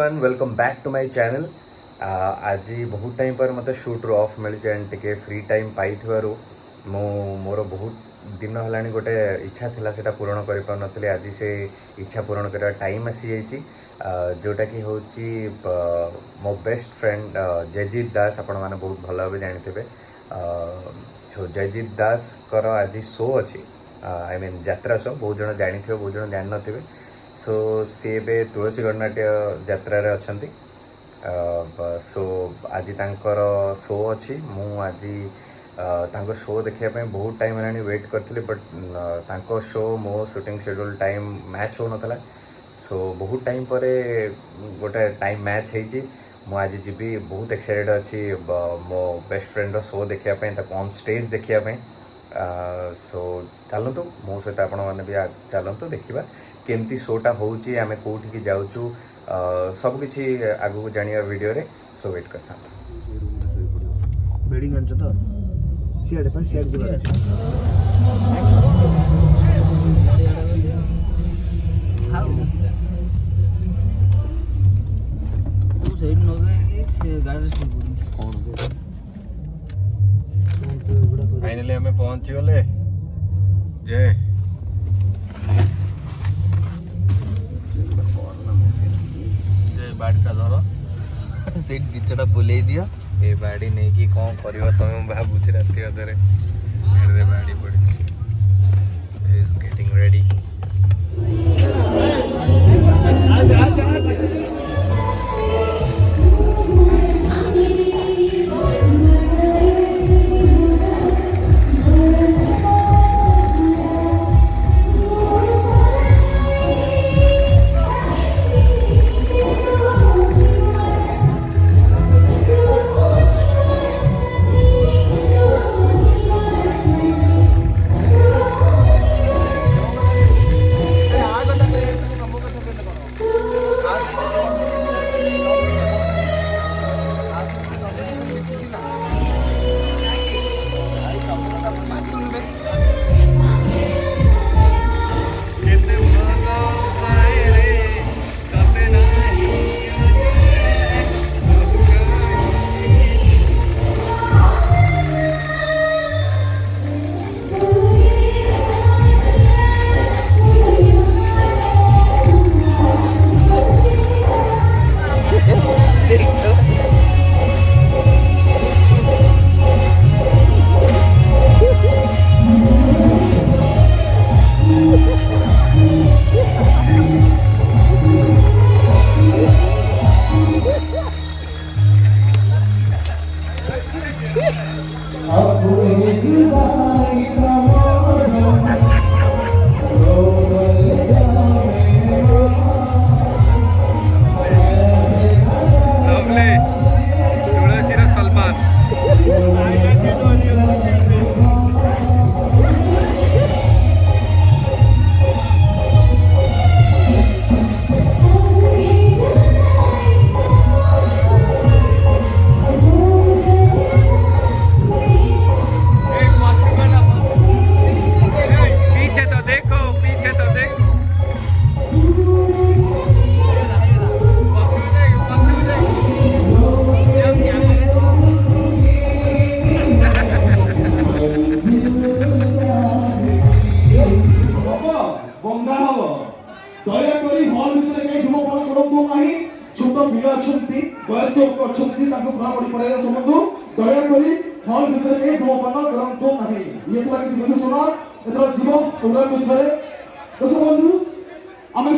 Everyone welcome back to my channel. आज बहुत time पर मत शूट्रु ऑफ मिली एंड टे फ्री टाइम पाई मोर बहुत दिन है गोटे इच्छा थिला सेटा पूरण कर पार आज से इच्छा पूरण करने टाइम आसी जाइए जोटा कि हूँ मो बेस्ट फ्रेंड जयजीत दास आपण मैंने बहुत भल भाव जानी जयजीत दास कर आज शो अच्छी आई मीन यात्रा शो बहुत जन जानी बहुत जन जान न सो सी ए तुलसी गणनाट्य यात्रा रे अछंती सो आज तांकर शो अच्छी मु आज तांको शो देखिया पे बहुत टाइम है वेट करथली बट तांको शो मो शूटिंग शेड्यूल टाइम मैच हो नथला सो बहुत टाइम पर गोटे टाइम मैच होइची मु आज जीवी बहुत एक्साइटेड अच्छी मो बेस्ट फ्रेंड रो शो देखिया पे ऑन स्टेज देखिया पे सो चलतु मो सहित आपण मैंने भी चलतु देखा केमती शोटा होची आमे कोठी की जाउचु सबकिछि आगु जानिया वीडियो रे सो वेट करता बेडिंग अंच तो सियाडे पास सियाडे जगह हाउ तू साइड न गए से गाड़ी से कौन फाइनली हमें पहुंच गले जय बाड़ी धर से गीतटा बुले दियो ए बाड़ी नहीं कि कौन करियो तुम भाबुछ राति अधरे रे बाड़ी पड़ी इज गेटिंग रेडी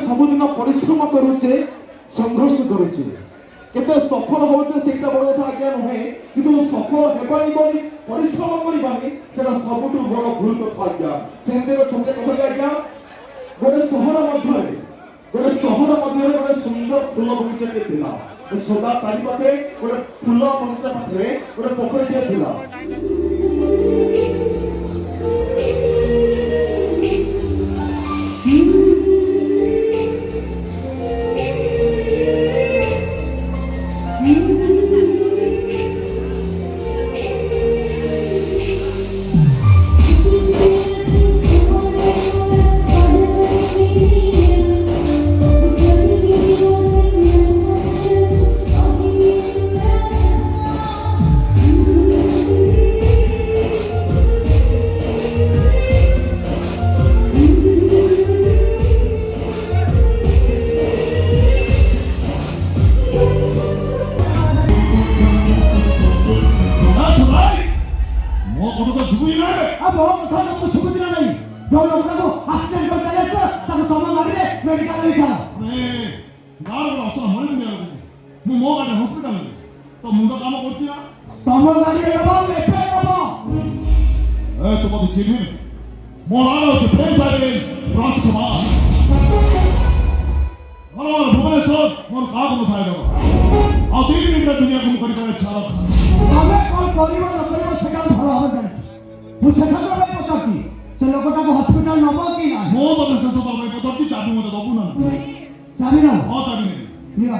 सबुदिन परिश्रम करुचे संघर्ष करुचे केते सफल होचे सेटा बड़ कथा आज्ञा नुहे किंतु सफल हेबानी बनी परिश्रम करिबानी सेटा सबुटु बड़ भूल कथा आज्ञा सेंते छोटे कथा आज्ञा गोटे शहर मध्य गोटे सुंदर फूल बगीचा के थिला सदा तारी पाखे गोटे फूल बगीचा पाखे गोटे पोखरी थिला जो ଲୋକଟାକୁ ଆକ୍ସିଡେଣ୍ଟ କରି ଚାଲି ଆସିଲା ତାକୁ ତମ ଗାଡ଼ିରେ ମେଡିକାଲ ନେଇଥାଅ। ଗାଁର ଅସଲ ମଳି ମୁଁ ମୋ ଗାଡ଼ି ହସ୍ପିଟାଲ ତ ମୁଣ୍ଡ କାମ କରୁଛି ନା ତମ ଗାଡ଼ିରେ ନେବ ଏବେ ନେବ। ତୁ ମତେ ଚିହ୍ନି ମୋ ନାଁ ହେଉଛି ପ୍ରେମ ସାହେବ ରାଜକୁମାର ଭୁବନେଶ୍ୱର ମୋର କାହାକୁ ନଥାଏ ଦେବ ଆଉ 2 ମିନିଟରେ ଦୁନିଆକୁ ମୁଁ କରିପାରିବେ ଛାଡ଼ ତମେ କଣ କରିବ ନ କରିବ ସେଟା ଭଲ ଭାବେ ଜାଣିଛ। ମୁଁ ସେଠାକୁ ପାଇଁ ପଚାରୁଛି ସେ ଲୋକଟାକୁ ହସ୍ପିଟାଲ ନବ କି ନା। ମୁଁ ତତେ ଶେଷ ଥର ପାଇଁ ପଚାରୁଛି ଚାବି ମତେ ଦବୁ ନା ଚାବି ନବ। ହଁ ଚାବି ନେବି ନିଅ।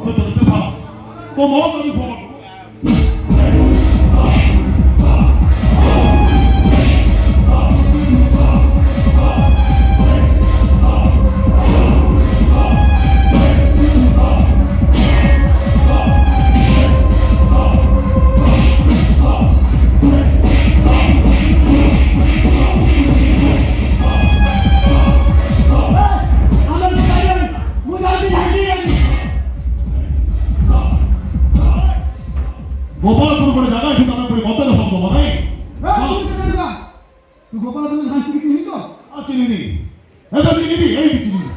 ଆମେ ତ ଏତେ ସାରା ତ ମୋ ଚାବି ଫୋନ ଗୋପାଳପୁର ଗୋଟେ ଜାଗା ଏଠି ତମେ ପୁଣି ମତେ ଶବ୍ଦ ଭାଇ ତୁ ଗୋପାଳପୁର ଘାଞ୍ଚି କିଛି ହେଇଛ ଚିହ୍ନିନି ଏବେ ଚିହ୍ନିବି ଏଇଠି ଚିହ୍ନିବି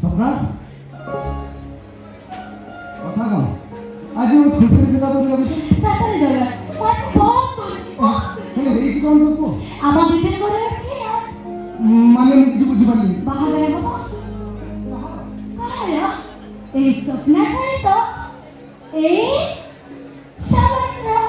ସମ୍ରାଟ କଥା କଣ ଆଜି ଖୁସିରେ ଦିନ ବୋଲି ଲାଗୁଛି। ସତରେ ଜଗା ଆଜି ବହୁତ ଖୁସି ହେଲେ ହେଇଛି କଣ ତ କୁହ। ଆମ ବିଜୟ ଘରେ ଠିଆ ମାନେ ମୁଁ କିଛି ବୁଝିପାରିଲିନି। ବାହାଘର ହବ କାହାର ଏଇ ସ୍ୱପ୍ନ ସହିତ ଏଇ ଶ୍ରାବଣର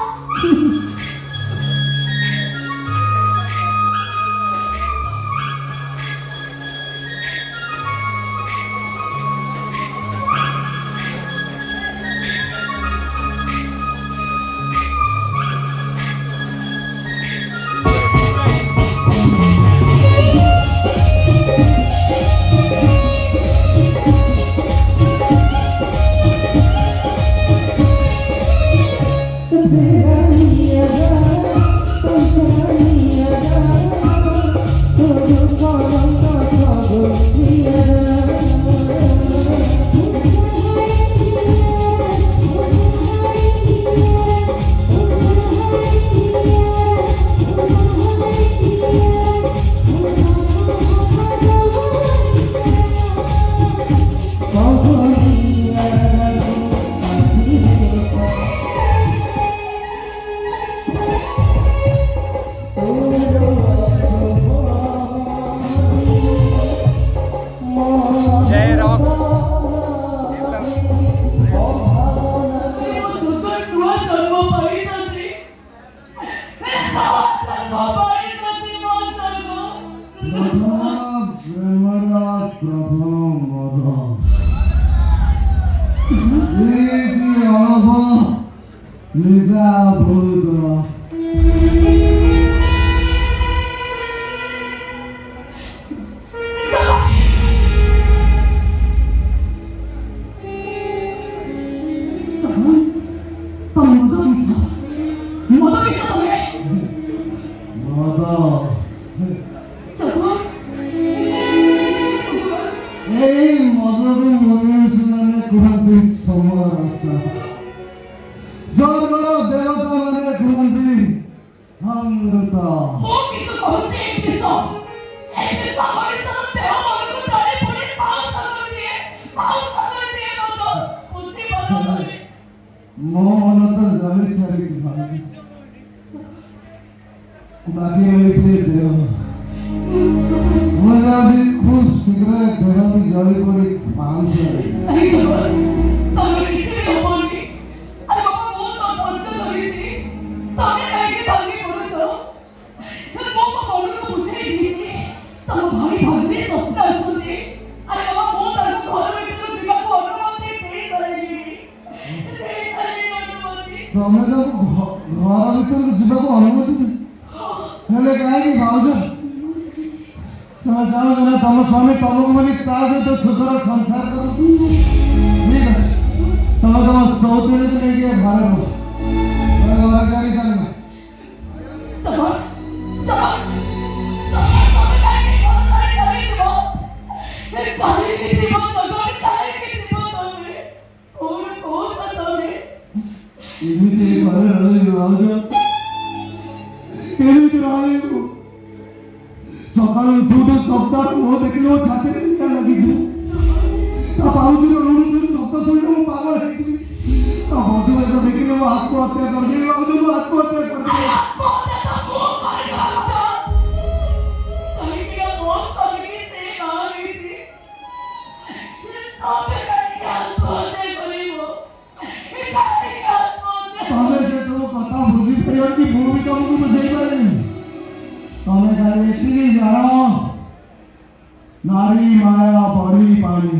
Bye. ଏମିତି ଘରେ ରହିବି ଭାଉଜ, କେମିତି ରହିବୁ? ସକାଳୁ ଉଠୁ ସପ୍ତାହ ମୋ ଦେଖିଲେ ମୋ ଛାତିରେ ନିଆଁ ଲାଗିଯିବ। ତା ପାଉତିର ରୁଣୁଥିଲୁ ଶବ୍ଦ ଶୁଣିଲେ ମୁଁ ପାଗଳ ହେଇଯିବି। ତା ବନ୍ଧୁବେଶ ଦେଖିଲେ ମୁଁ ଆତ୍ମହତ୍ୟା କରିଦେବି ଭାଉଜ, ମୁଁ ଆତ୍ମହତ୍ୟା କରିଦେବି। ତମେ ସେସବୁ କଥା ବୁଝିପାରିବ କି ମୁଁ ବି ତମକୁ ବୁଝେଇ ପାରିବି। ତମେ ଖାଲି ଏତିକି ଜାଣ, ନାରୀ ମାୟା ବଢି ପାଣି,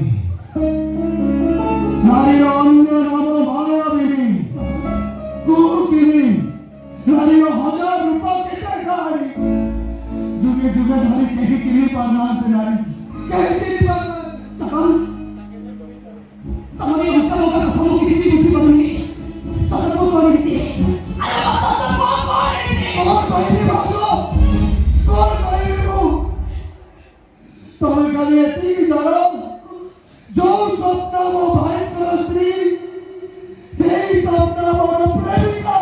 ନାରୀର ଅନ୍ୟ ନାମ ମାୟାବିନୀ, କୁକିନି, ନାରୀର ହଜାର ରୂପ କେତେ କାହାଣୀ। ଯୁଗେ ଯୁଗେ ଧରି କେହି ଚିହ୍ନି ପାରୁନାହାନ୍ତି ନାରୀ, କେହି ଚିହ୍ନି ପାରୁନାହାନ୍ତି। କଣ କହିବି ଭାଉଜ, କଣ କହିବି ମୁଁ? ତମେ ଖାଲି ଏତିକି ଜାଣ, ଯୋଉ ସ୍ୱପ୍ନ ମୋ ଭାଇଙ୍କର ସ୍ତ୍ରୀ, ସେଇ ସ୍ୱପ୍ନ ମୋର ପ୍ରେମିକା।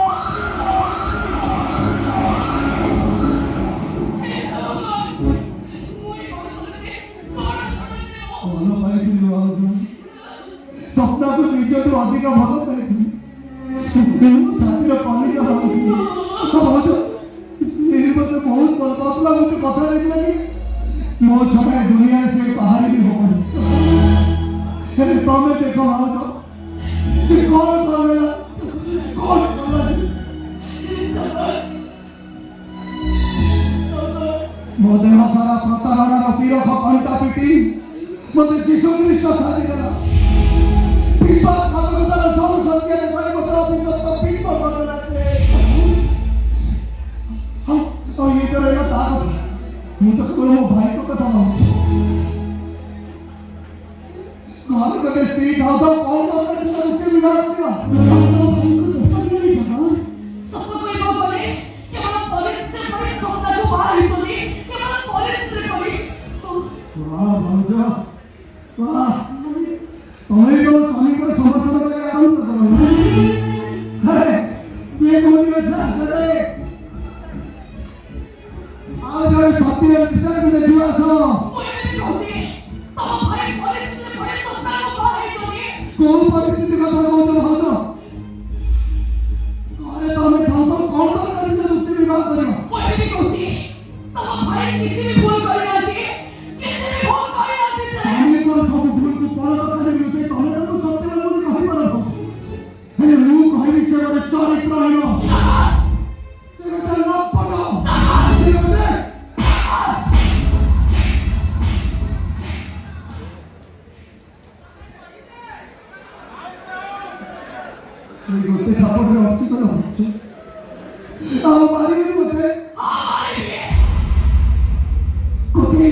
ଭଲ ପାଇଥିଲି ଭାଉଜ, ସ୍ୱପ୍ନକୁ ନିଜଠୁ ଅଧିକ ଭଲ ପାଇଥିଲି। ଛାତିର କଲିଜା ଭାବୁଥିଲି ଭାଉଜ, ସେ ମତେ ବହୁତ ଭଲ ପାଉଥିଲା। ମୋତେ କଥା ଦେଇଥିଲା କି ମୋ ଛଡ଼ା ଦୁନିଆରେ ସେ କାହାରି ବି ହବନି। ହେଲେ ତମେ ଦେଖ ଭାଉଜ, ସେ କଣ କଲା, କଣ କଲା? ମୋ ଦେହ ସାରା ପ୍ରତାରଣାର ପିରଖ କଣ୍ଟା ପିଟି ମୋତେ ଯୀଶୁ ଖ୍ରୀଷ୍ଟ ସାଜିଦେଲା। ବିଶ୍ୱାସଘାତକତାର ସବୁ ସତ୍ୟରେ ଶୈବତର ବିଶ୍ୱସ୍ତ ବିଶ୍ୱ କରିଦେଲା ସେ। ଆଉ ଇଏ ତ ରହିଲା ତା କଥା। ମୁଁ ତ କେବଳ ମୋ ଭାଇଙ୍କ କଥା ଭାବୁଛି। ଘରେ ଗୋଟେ ସ୍ତ୍ରୀ ଥାଉ ଥାଉ କଣ ଦରକାର ଥିଲା ଏତେ ବିବାହ କରିବା? वाह भाउज, वाह, तुम्हें तो स्वामी को समर्थन करेगा कौन करो? अरे ये कोई अच्छा सरे आज मैं सत्य विषय में देखियो सो कौन परिस्थिति का था भाउज भाउज? अरे तुम्हें खाओ तो कौन दरकार से दूसरी विवाह करेगा? स्वामी को सब भूल को कौन दरकार से दूसरी तुम्हें तो सत्य में मुझे कहीं पर रखो। हेले मुंह कहीं से बड़े चरित्र है ना, से बेटा ना पड़ो, से बेटे ये गोटे थापड़ में अटकी कर होच्छे। आओ मारिए मते, गोटे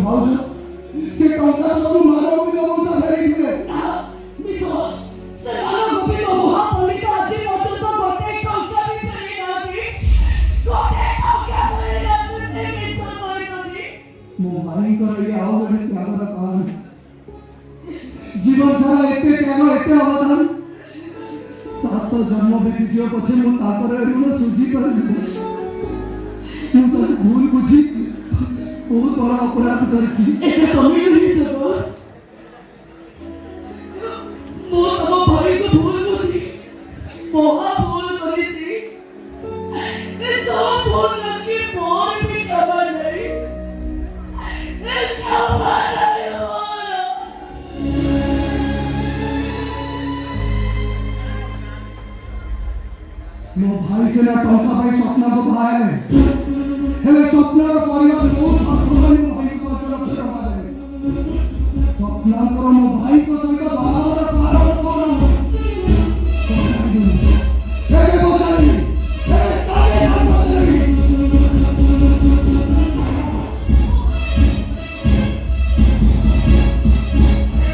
भाउज से टंका सब मारो भी लोग से फेरी दिले। जन्म बीतीज पछे मु ताकर ऋण सुझी पारि भूल बुझी बहुत बड़ा अपराध करछि এটা তুমি করেছো গো মো তোমার ভাইকে ভুল বুঝি মহা ভুল করেছি এ সব ভুল নাকি পর भी ক্ষমা नहीं এ ক্ষমা नहीं मो भाई से ना टंका भाई स्वप्न को भाई हेले स्वप्न रो परिवार बहुत भाग्यवान मो भाई को तरफ से भाई स्वप्न को मो भाई को सहित बाहर पार करो हेले बोली हेले सारे हम बोली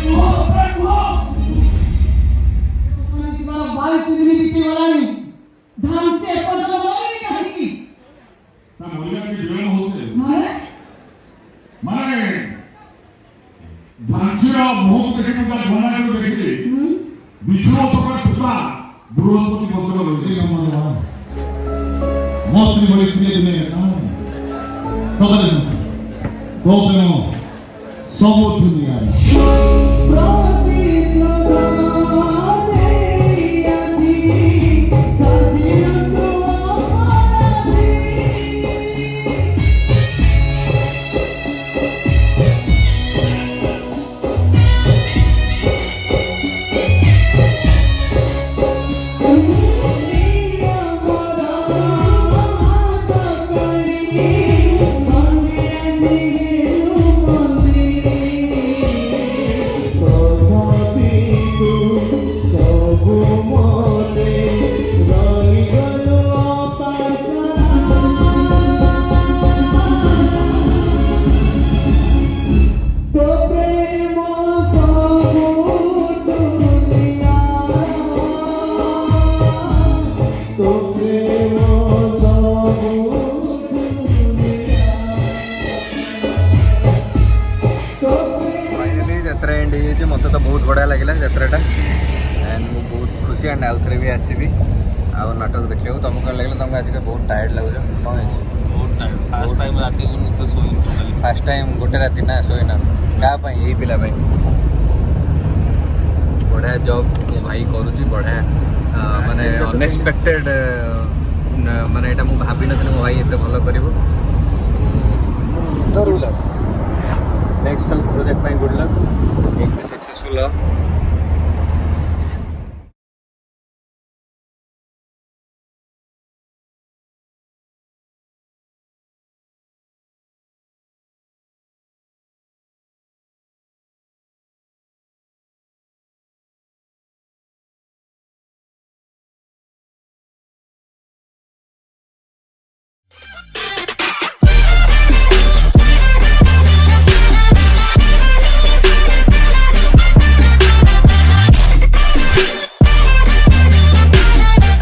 वो तुम्हारा भाई से भी बीते वाला नहीं ধান সে পর্যন্ত বলেনি কাহিনী তা মহিলা কি বিলম্ব হচ্ছে মানে ঝাঁসির মুখ দেখে মুখা ঘনা করে দেখলে বিশ্ব সকাল সুতা বৃহস্পতি পঞ্চম রয়েছে মস্তি বলে শুনে দিলে সকালে গোপ্রেম সব দুনিয়া यात्रा एंड हो मत तो बहुत बढ़िया लगे यात्राटा एंड मु बहुत खुशी एंड आउ थे भी आसबि आउ नाटक देखिए तुमको कौन लगे तुमको आज बहुत टायर्ड लगुच कौन बहुत टाइम फास्ट टाइम रात को तो सोई टोटली फास्ट टाइम गोटे राति ना शोना क्या यही पिला बढ़िया जॉब मो भाई करुच्ची बढ़िया माने अनएक्सपेक्टेड माने एटा मु भाबी नथि मो भाई एते भलो करिवो good luck next project good luck एक सक्सेसफुल